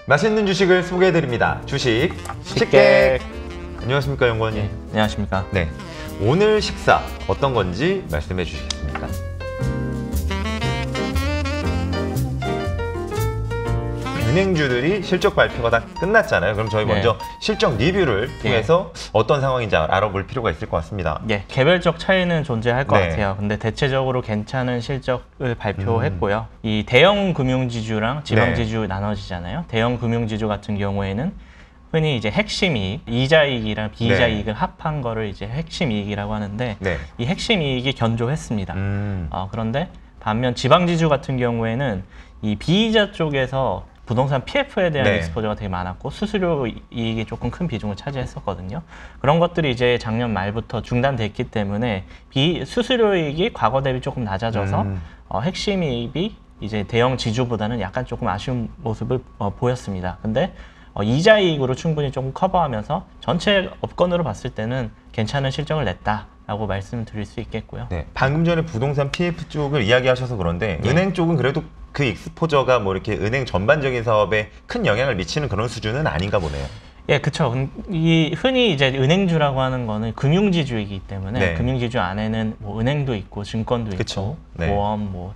맛있는 주식을 소개해드립니다. 주식 식객. 안녕하십니까, 연구원님. 네, 안녕하십니까. 네, 오늘 식사 어떤 건지 말씀해 주시겠습니까? 은행주들이 실적 발표가 다 끝났잖아요. 그럼 저희 먼저 실적 리뷰를 통해서 어떤 상황인지 알아볼 필요가 있을 것 같습니다. 개별적 차이는 존재할 것 같아요. 근데 대체적으로 괜찮은 실적을 발표했고요. 이 대형 금융지주랑 지방지주 나눠지잖아요. 대형 금융지주 같은 경우에는 흔히 이제 핵심 이익, 이자 이익이랑 비이자 이익을 합한 거를 이제 핵심 이익이라고 하는데 이 핵심 이익이 견조했습니다. 그런데 반면 지방지주 같은 경우에는 이 비이자 쪽에서 부동산 PF에 대한 익스포저가 되게 많았고 수수료 이익이 조금 큰 비중을 차지했었거든요. 그런 것들이 이제 작년 말부터 중단됐기 때문에 수수료 이익이 과거 대비 조금 낮아져서 핵심 이익이 이제 대형 지주보다는 약간 조금 아쉬운 모습을 보였습니다. 근데 이자 이익으로 충분히 조금 커버하면서 전체 업권으로 봤을 때는 괜찮은 실적을 냈다라고 말씀드릴 수 있겠고요. 방금 전에 부동산 PF 쪽을 이야기하셔서 그런데 은행 쪽은 그래도 그 익스포저가 뭐 이렇게 은행 전반적인 사업에 큰 영향을 미치는 그런 수준은 아닌가 보네요. 그렇죠. 흔히 이제 은행주라고 하는 거는 금융지주이기 때문에 금융지주 안에는 뭐 은행도 있고 증권도 있고 보험, 뭐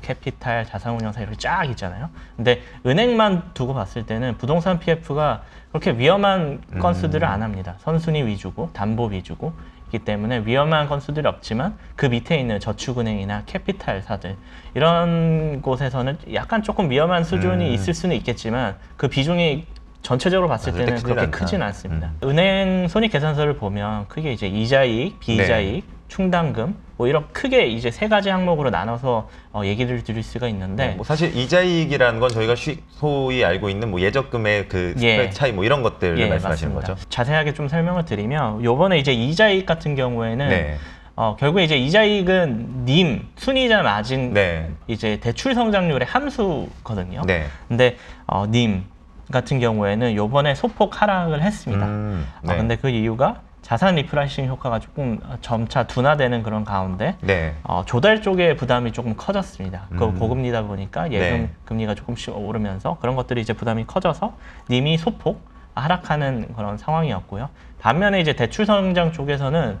캐피탈, 자산운용사 이렇게 쫙 있잖아요. 근데 은행만 두고 봤을 때는 부동산 PF가 그렇게 위험한 건수들을 안 합니다. 선순위 위주고 담보 위주고 있기 때문에 위험한 건수들이 없지만 그 밑에 있는 저축은행이나 캐피탈사들 이런 곳에서는 약간 조금 위험한 수준이 있을 수는 있겠지만 그 비중이 전체적으로 봤을 때는 그렇게 크진 않습니다. 은행 손익계산서를 보면 크게 이제 이자이익, 비이자이익, 충당금 뭐 이런 크게 이제 세 가지 항목으로 나눠서 얘기를 드릴 수가 있는데 뭐 사실 이자이익이라는 건 저희가 소위 알고 있는 뭐 예적금의 그 스프레드 차이 뭐 이런 것들을 말씀하시는 맞습니다. 거죠? 자세하게 좀 설명을 드리면 요번에 이제 이자이익 같은 경우에는 결국에 이제 이자이익은 순이자 마진 이제 대출 성장률의 함수거든요. 근데 님 같은 경우에는 요번에 소폭 하락을 했습니다. 근데 그 이유가 자산 리프라이싱 효과가 조금 점차 둔화되는 그런 가운데 조달 쪽의 부담이 조금 커졌습니다. 그 고금리다 보니까 예금 금리가 조금씩 오르면서 그런 것들이 이제 부담이 커져서 님이 소폭 하락하는 그런 상황이었고요. 반면에 이제 대출 성장 쪽에서는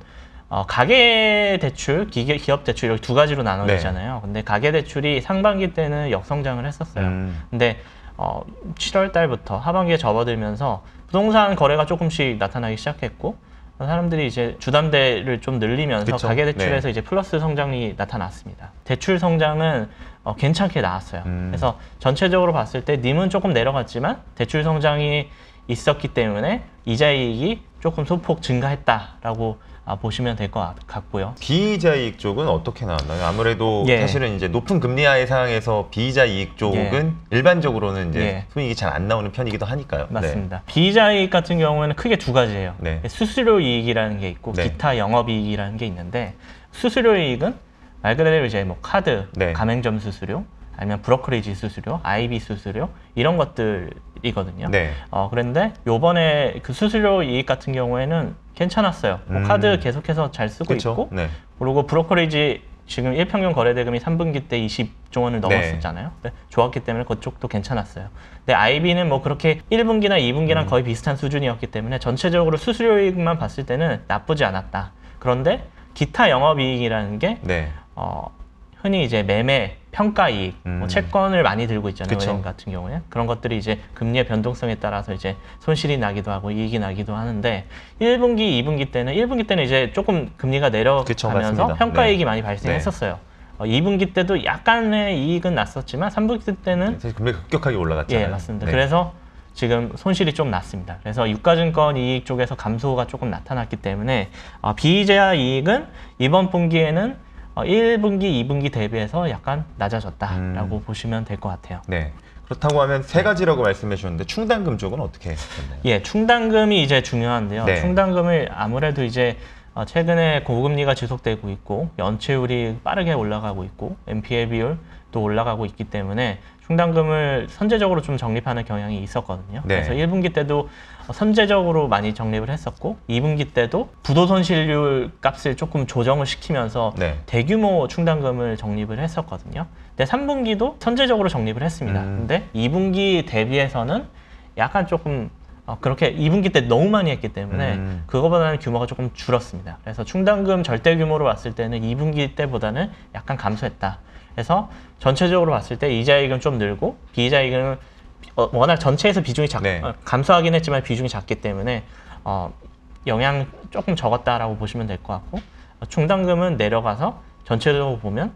가계 대출, 기업 대출 이렇게 두 가지로 나눠지잖아요. 근데 가계 대출이 상반기 때는 역성장을 했었어요. 근데 7월 달부터 하반기에 접어들면서 부동산 거래가 조금씩 나타나기 시작했고 사람들이 이제 주담대를 좀 늘리면서 가계대출에서 이제 플러스 성장이 나타났습니다. 대출 성장은 괜찮게 나왔어요. 그래서 전체적으로 봤을 때 님은 조금 내려갔지만 대출 성장이 있었기 때문에 이자이익이 조금 소폭 증가했다라고 보시면 될 것 같고요. 비이자이익 쪽은 어떻게 나왔나요? 아무래도 사실은 이제 높은 금리 하의 상황에서 비이자이익 쪽은 일반적으로는 이제 수익이 잘 안 나오는 편이기도 하니까요. 맞습니다. 비이자이익 같은 경우에는 크게 두 가지예요. 수수료 이익이라는 게 있고 기타 영업이익이라는 게 있는데 수수료 이익은 말 그대로 이제 뭐 카드, 가맹점 수수료, 아니면 브로커리지 수수료, IB 수수료 이런 것들이거든요. 그런데 요번에 그 수수료 이익 같은 경우에는 괜찮았어요. 뭐 카드 계속해서 잘 쓰고 있고 그리고 브로커리지 지금 일평균 거래대금이 3분기 때 20조 원을 넘었었잖아요. 좋았기 때문에 그쪽도 괜찮았어요. 근데 IB는 뭐 그렇게 1분기나 2분기랑 거의 비슷한 수준이었기 때문에 전체적으로 수수료 이익만 봤을 때는 나쁘지 않았다. 그런데 기타 영업이익이라는 게 흔히 이제 매매, 평가이익, 뭐 채권을 많이 들고 있잖아요. 은행 같은 경우에 그런 것들이 이제 금리의 변동성에 따라서 이제 손실이 나기도 하고 이익이 나기도 하는데 1분기, 2분기 때는 1분기 때는 이제 조금 금리가 내려가면서 평가이익이 많이 발생했었어요. 2분기 때도 약간의 이익은 났었지만 3분기 때는 사실 금리가 급격하게 올라갔잖아요. 맞습니다. 그래서 지금 손실이 좀 났습니다. 그래서 유가증권 이익 쪽에서 감소가 조금 나타났기 때문에 비이자 이익은 이번 분기에는 1분기, 2분기 대비해서 약간 낮아졌다라고 보시면 될 것 같아요. 그렇다고 하면 세 가지라고 말씀해 주셨는데 충당금 쪽은 어떻게 됐나요? 충당금이 이제 중요한데요. 충당금을 아무래도 이제 최근에 고금리가 지속되고 있고 연체율이 빠르게 올라가고 있고 NPL 비율도 올라가고 있기 때문에 충당금을 선제적으로 좀 적립하는 경향이 있었거든요. 그래서 1분기 때도 선제적으로 많이 적립을 했었고 2분기 때도 부도손실률 값을 조금 조정을 시키면서 대규모 충당금을 적립을 했었거든요. 근데 3분기도 선제적으로 적립을 했습니다. 근데 2분기 대비해서는 약간 조금 그렇게 2분기 때 너무 많이 했기 때문에 그거보다는 규모가 조금 줄었습니다. 그래서 충당금 절대 규모로 봤을 때는 2분기 때보다는 약간 감소했다. 그래서 전체적으로 봤을 때 이자이익은 좀 늘고 비이자이익은 워낙 전체에서 비중이 감소하긴 했지만 비중이 작기 때문에 영향 조금 적었다라고 보시면 될 것 같고 충당금은 내려가서 전체적으로 보면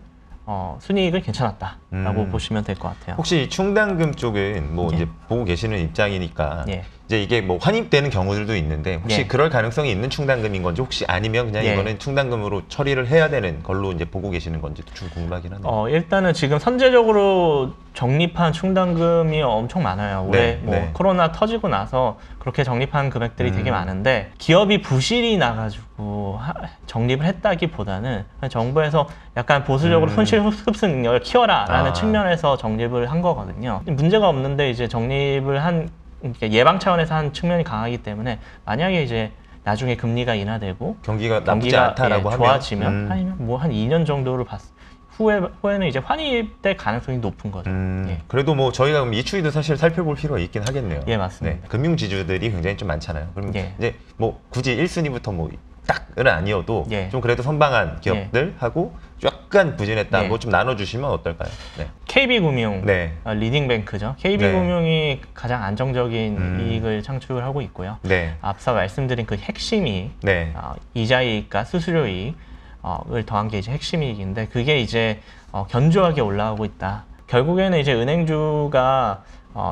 순이익은 괜찮았다라고 보시면 될 것 같아요. 혹시 충당금 쪽은 뭐 이제 보고 계시는 입장이니까 이제 이게 뭐 환입되는 경우들도 있는데 혹시 그럴 가능성이 있는 충당금인 건지 혹시 아니면 그냥 이거는 충당금으로 처리를 해야 되는 걸로 이제 보고 계시는 건지도 좀 궁금하긴 하네요. 일단은 지금 선제적으로 적립한 충당금이 엄청 많아요. 올해 코로나 터지고 나서 그렇게 적립한 금액들이 되게 많은데 기업이 부실이 나가지고 적립을 했다기보다는 정부에서 약간 보수적으로 손실 흡수 능력을 키워라라는 측면에서 적립을 한 거거든요. 문제가 없는데 이제 적립을 한 예방 차원에서 한 측면이 강하기 때문에 만약에 이제 나중에 금리가 인하되고 경기가 나쁘지 않다라고 좋아지면 아니면 뭐 한 2년 정도를 후에는 이제 환입될 가능성이 높은 거죠. 그래도 뭐 저희가 그럼 이 추이도 사실 살펴볼 필요가 있긴 하겠네요. 예, 맞습니다. 금융 지주들이 굉장히 좀 많잖아요. 그럼 이제 뭐 굳이 1순위부터 뭐 딱은 아니어도 좀 그래도 선방한 기업들하고 약간 부진했다. 뭐 좀 나눠주시면 어떨까요? KB금융 리딩뱅크죠. KB금융이 가장 안정적인 이익을 창출하고 있고요. 앞서 말씀드린 그 핵심이 이자이익과 수수료이익 을 더한 게 이제 핵심이익인데 그게 이제 견조하게 올라가고 있다. 결국에는 이제 은행주가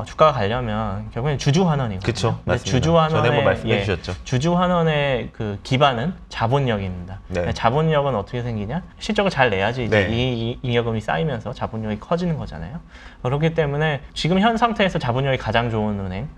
주가가 가려면 결국에는 주주 환원이거든요. 그렇죠, 맞습니다. 주주 환원의 전에 한번 말씀해 주셨죠. 주주 환원의 그 기반은 자본력입니다. 자본력은 어떻게 생기냐? 실적을 잘 내야지 이제 잉여금이 쌓이면서 자본력이 커지는 거잖아요. 그렇기 때문에 지금 현 상태에서 자본력이 가장 좋은 은행.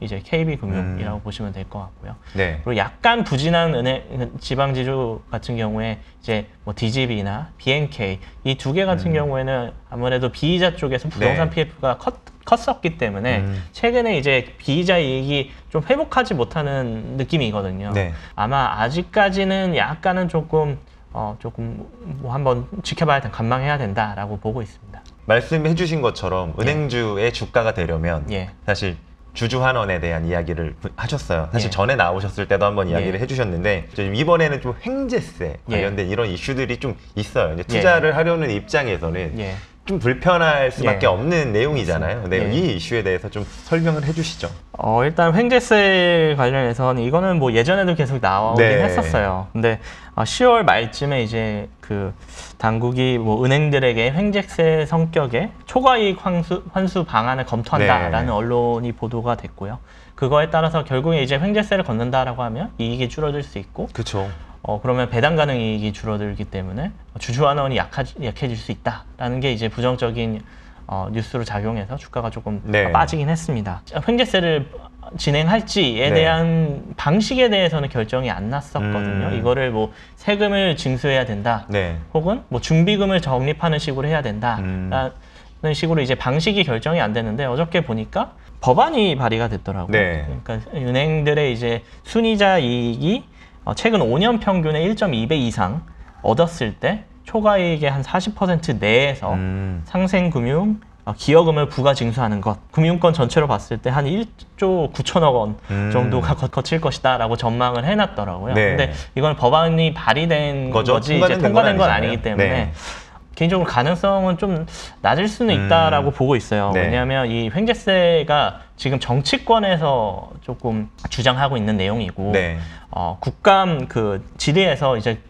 이제 KB금융이라고 보시면 될 것 같고요. 그리고 약간 부진한 은행 지방지주 같은 경우에 이제 뭐 DGB나 BNK 이 두 개 같은 경우에는 아무래도 비이자 쪽에서 부동산 PF가 컸었기 때문에 최근에 이제 비이자 이익이 좀 회복하지 못하는 느낌이거든요. 아마 아직까지는 약간은 조금 뭐 한번 지켜봐야 관망해야 된다라고 보고 있습니다. 말씀해 주신 것처럼 은행주의 주가가 되려면 사실 주주 환원에 대한 이야기를 하셨어요. 사실 전에 나오셨을 때도 한번 이야기를 해주셨는데 이번에는 좀 횡재세 관련된 이런 이슈들이 좀 있어요. 이제 투자를 하려는 입장에서는 좀 불편할 수밖에 없는 내용이잖아요. 근데 이 이슈에 대해서 좀 설명을 해주시죠. 일단 횡재세 관련해서는 이거는 뭐 예전에도 계속 나오긴 했었어요. 근데 10월 말쯤에 이제 그 당국이 뭐 은행들에게 횡재세 성격의 초과이익 환수 방안을 검토한다라는 언론이 보도가 됐고요. 그거에 따라서 결국에 이제 횡재세를 걷는다라고 하면 이익이 줄어들 수 있고, 그렇죠. 그러면 배당 가능 이익이 줄어들기 때문에 주주 환원이 약해질 수 있다라는 게 이제 부정적인 뉴스로 작용해서 주가가 조금 빠지긴 했습니다. 횡재세를 진행할지에 대한 방식에 대해서는 결정이 안 났었거든요. 이거를 뭐 세금을 징수해야 된다, 혹은 뭐 중비금을 적립하는 식으로 해야 된다라는 식으로 이제 방식이 결정이 안 됐는데 어저께 보니까 법안이 발의가 됐더라고요. 그러니까 은행들의 이제 순이자 이익이 최근 5년 평균의 1.2배 이상 얻었을 때 초과이익의 한 40% 내에서 상생금융, 기여금을 부가 징수하는 것, 금융권 전체로 봤을 때 한 1조 9천억 원 정도가 거칠 것이다 라고 전망을 해놨더라고요. 근데 이건 법안이 발의된 거지 이제 통과된 건 아니기 때문에 개인적으로 가능성은 좀 낮을 수는 있다라고 보고 있어요. 왜냐하면 이 횡재세가 지금 정치권에서 조금 주장하고 있는 내용이고 국감 그 질의에서 이제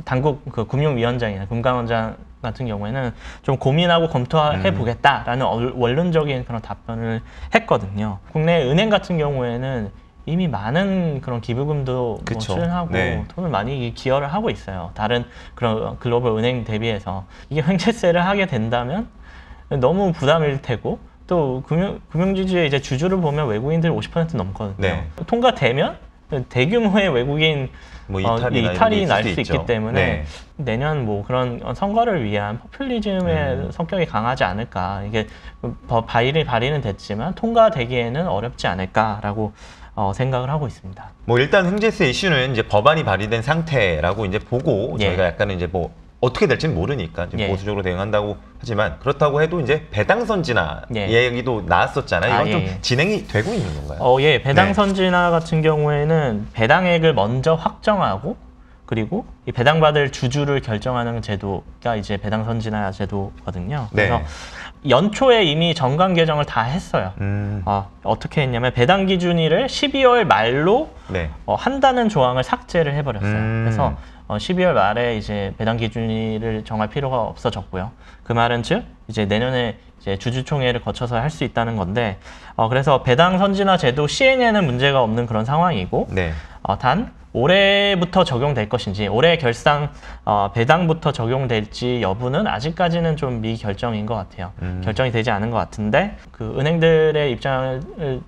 당국 그 금융위원장이나 금감원장 같은 경우에는 좀 고민하고 검토해 보겠다라는 원론적인 그런 답변을 했거든요. 국내 은행 같은 경우에는 이미 많은 그런 기부금도 뭐 출연하고 돈을 많이 기여를 하고 있어요. 다른 그런 글로벌 은행 대비해서 이게 횡재세를 하게 된다면 너무 부담일 테고 또 금융지주의 이제 주주를 보면 외국인들 50% 넘거든요. 통과되면 대규모의 외국인 뭐 이탈이 날 수 있기 때문에 내년 뭐 그런 선거를 위한 포퓰리즘의 성격이 강하지 않을까. 이게 발의는 됐지만 통과되기에는 어렵지 않을까라고 생각을 하고 있습니다. 뭐 일단 횡재세 이슈는 이제 법안이 발의된 상태라고 이제 보고 저희가 약간은 이제 뭐 어떻게 될지는 모르니까 지금 보수적으로 대응한다고 하지만 그렇다고 해도 이제 배당 선진화 얘기도 나왔었잖아요. 이건 좀 진행이 되고 있는 건가요? 예, 배당 선진화 같은 경우에는 배당액을 먼저 확정하고 그리고 이 배당받을 주주를 결정하는 제도가 이제 배당 선진화 제도거든요. 그래서 연초에 이미 정관 개정을 다 했어요. 어떻게 했냐면 배당 기준일을 12월 말로 한다는 조항을 삭제를 해버렸어요. 그래서 12월 말에 이제 배당 기준일을 정할 필요가 없어졌고요. 그 말은 즉 이제 내년에 이제 주주총회를 거쳐서 할 수 있다는 건데, 그래서 배당 선진화 제도 시행에는 문제가 없는 그런 상황이고, 단 올해부터 적용될 것인지, 올해 결상 배당부터 적용될지 여부는 아직까지는 좀 미결정인 것 같아요. 결정이 되지 않은 것 같은데, 그 은행들의 입장을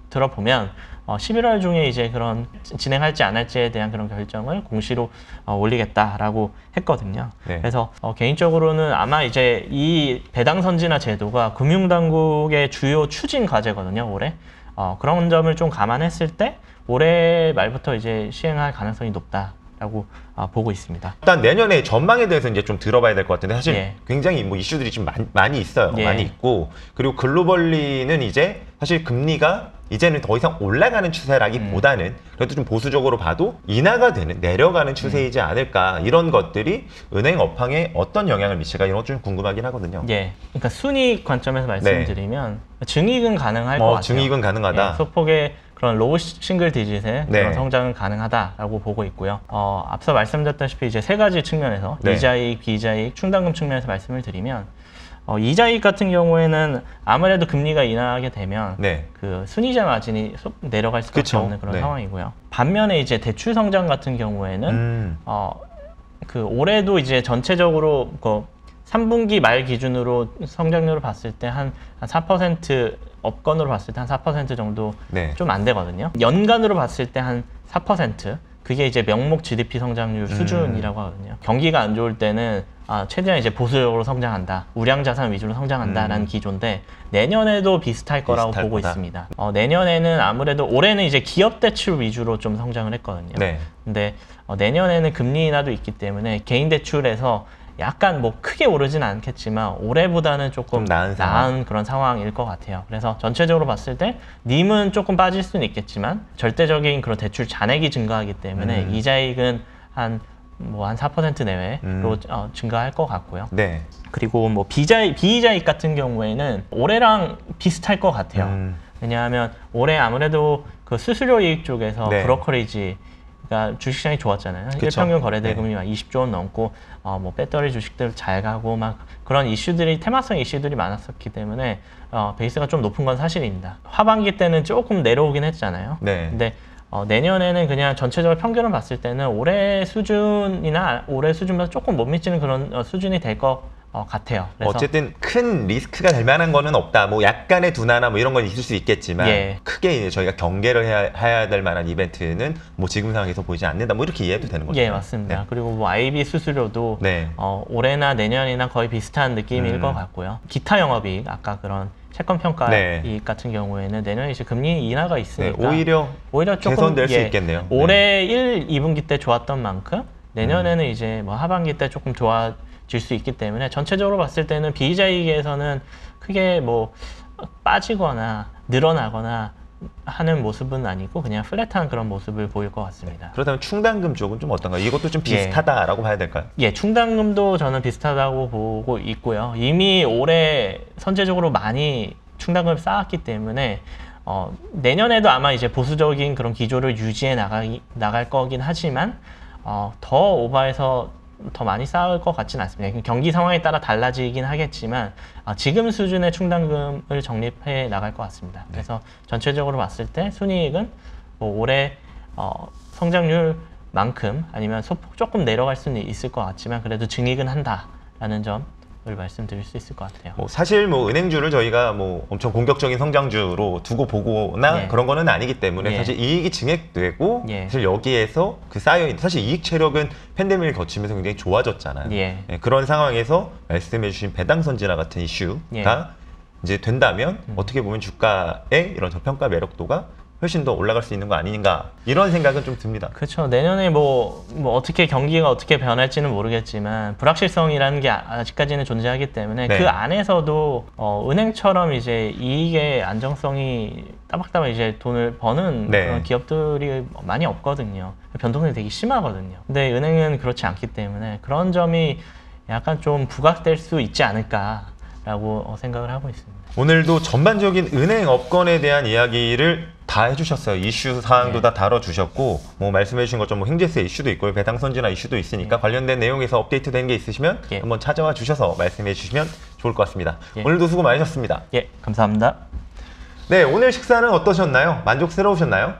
들어보면 11월 중에 이제 그런 진행할지 안 할지에 대한 그런 결정을 공시로 올리겠다라고 했거든요. 그래서 개인적으로는 아마 이제 이 배당 선진화 제도가 금융당국의 주요 추진 과제거든요, 올해. 그런 점을 좀 감안했을 때 올해 말부터 이제 시행할 가능성이 높다라고 보고 있습니다. 일단 내년에 전망에 대해서 이제 좀 들어봐야 될 것 같은데 사실 굉장히 뭐 이슈들이 좀 많이 있어요. 많이 있고 그리고 글로벌리는 이제 사실 금리가 이제는 더 이상 올라가는 추세라기보다는 그래도 좀 보수적으로 봐도 인하가 되는 내려가는 추세이지 않을까 이런 것들이 은행 업황에 어떤 영향을 미칠까 이런 것 좀 궁금하긴 하거든요. 그러니까 순이익 관점에서 말씀드리면 증이익은 가능할 것 같아요. 증이익은 가능하다. 소폭의 그런 로우 싱글 디짓의 그런 성장은 가능하다라고 보고 있고요. 앞서 말씀드렸다시피 이제 세 가지 측면에서 이자이익, 비이자이익, 충당금 측면에서 말씀을 드리면 이자이익 같은 경우에는 아무래도 금리가 인하하게 되면 그 순이자 마진이 내려갈 수밖에 없는 그런 상황이고요. 반면에 이제 대출 성장 같은 경우에는 그 올해도 이제 전체적으로 3분기 말 기준으로 성장률을 봤을 때 한 4% 업건으로 봤을 때 한 4% 정도 좀 안 되거든요. 연간으로 봤을 때 한 4%. 그게 이제 명목 GDP 성장률 수준이라고 하거든요. 경기가 안 좋을 때는 최대한 이제 보수적으로 성장한다, 우량 자산 위주로 성장한다라는 기조인데 내년에도 비슷할 거라고 보고 있습니다. 내년에는 아무래도 올해는 이제 기업 대출 위주로 좀 성장을 했거든요. 근데 내년에는 금리 인하도 있기 때문에 개인 대출에서 약간 뭐 크게 오르진 않겠지만 올해보다는 조금 나은 그런 상황일 것 같아요. 그래서 전체적으로 봤을 때 님은 조금 빠질 수는 있겠지만 절대적인 그런 대출 잔액이 증가하기 때문에 이자익은 한 4% 내외로 증가할 것 같고요. 그리고 뭐 비이자익 같은 경우에는 올해랑 비슷할 것 같아요. 왜냐하면 올해 아무래도 그 수수료 이익 쪽에서 브로커리지 그러니까 주식시장이 좋았잖아요. 일평균 거래대금이 막 20조 원 넘고 뭐 배터리 주식들 잘 가고 막 그런 이슈들이 테마성 이슈들이 많았었기 때문에 베이스가 좀 높은 건 사실입니다. 하반기 때는 조금 내려오긴 했잖아요. 근데 내년에는 그냥 전체적으로 평균을 봤을 때는 올해 수준이나 올해 수준보다 조금 못 미치는 그런 수준이 될 것 같아요. 그래서 어쨌든 큰 리스크가 될 만한 거는 없다. 뭐 약간의 둔화나 뭐 이런 건 있을 수 있겠지만 크게 이제 저희가 경계를 해야 될 만한 이벤트는 뭐 지금 상황에서 보이지 않는다. 뭐 이렇게 이해해도 되는 거죠. 맞습니다. 그리고 뭐 IB 수수료도 올해나 내년이나 거의 비슷한 느낌일 것 같고요. 기타 영업이익 아까 그런 채권 평가 이익 같은 경우에는 내년에 이제 금리 인하가 있으니까 오히려 조금 개선될 수 있겠네요. 올해 1, 2분기 때 좋았던 만큼 내년에는 이제 뭐 하반기 때 조금 좋아질 수 있기 때문에 전체적으로 봤을 때는 비이자이익에서는 크게 뭐 빠지거나 늘어나거나 하는 모습은 아니고 그냥 플랫한 그런 모습을 보일 것 같습니다. 그렇다면 충당금 쪽은 좀 어떤가요? 이것도 좀 비슷하다라고 봐야 될까요? 충당금도 저는 비슷하다고 보고 있고요. 이미 올해 선제적으로 많이 충당금을 쌓았기 때문에 내년에도 아마 이제 보수적인 그런 기조를 유지해 나갈 거긴 하지만 더 오버해서 더 많이 쌓을 것 같지는 않습니다. 경기 상황에 따라 달라지긴 하겠지만 지금 수준의 충당금을 적립해 나갈 것 같습니다. 그래서 전체적으로 봤을 때 순이익은 뭐 올해 성장률만큼 아니면 소폭 조금 내려갈 수는 있을 것 같지만 그래도 증익은 한다라는 점을 말씀드릴 수 있을 것 같아요. 사실 뭐 은행주를 저희가 뭐 엄청 공격적인 성장주로 두고 보거나 그런 거는 아니기 때문에 사실 이익이 증액되고 사실 여기에서 그 쌓여있는 사실 이익 체력은 팬데믹을 거치면서 굉장히 좋아졌잖아요. 그런 상황에서 말씀해주신 배당 선진화 같은 이슈가 이제 된다면 어떻게 보면 주가의 이런 저평가 매력도가 훨씬 더 올라갈 수 있는 거 아닌가 이런 생각은 좀 듭니다. 그렇죠. 내년에 뭐 어떻게 경기가 어떻게 변할지는 모르겠지만 불확실성이라는 게 아직까지는 존재하기 때문에 네. 그 안에서도 은행처럼 이제 이익의 안정성이 따박따박 이제 돈을 버는 네. 그런 기업들이 많이 없거든요. 변동성이 되게 심하거든요. 근데 은행은 그렇지 않기 때문에 그런 점이 약간 좀 부각될 수 있지 않을까라고 생각을 하고 있습니다. 오늘도 전반적인 은행 업권에 대한 이야기를 다 해주셨어요. 이슈 사항도 네. 다 다뤄주셨고 뭐 말씀해 주신 것처럼 뭐 행제세 이슈도 있고 배당 선진화 이슈도 있으니까 네. 관련된 내용에서 업데이트된 게 있으시면 예. 한번 찾아와 주셔서 말씀해 주시면 좋을 것 같습니다. 예. 오늘도 수고 많으셨습니다. 예, 감사합니다. 네, 오늘 식사는 어떠셨나요? 만족스러우셨나요?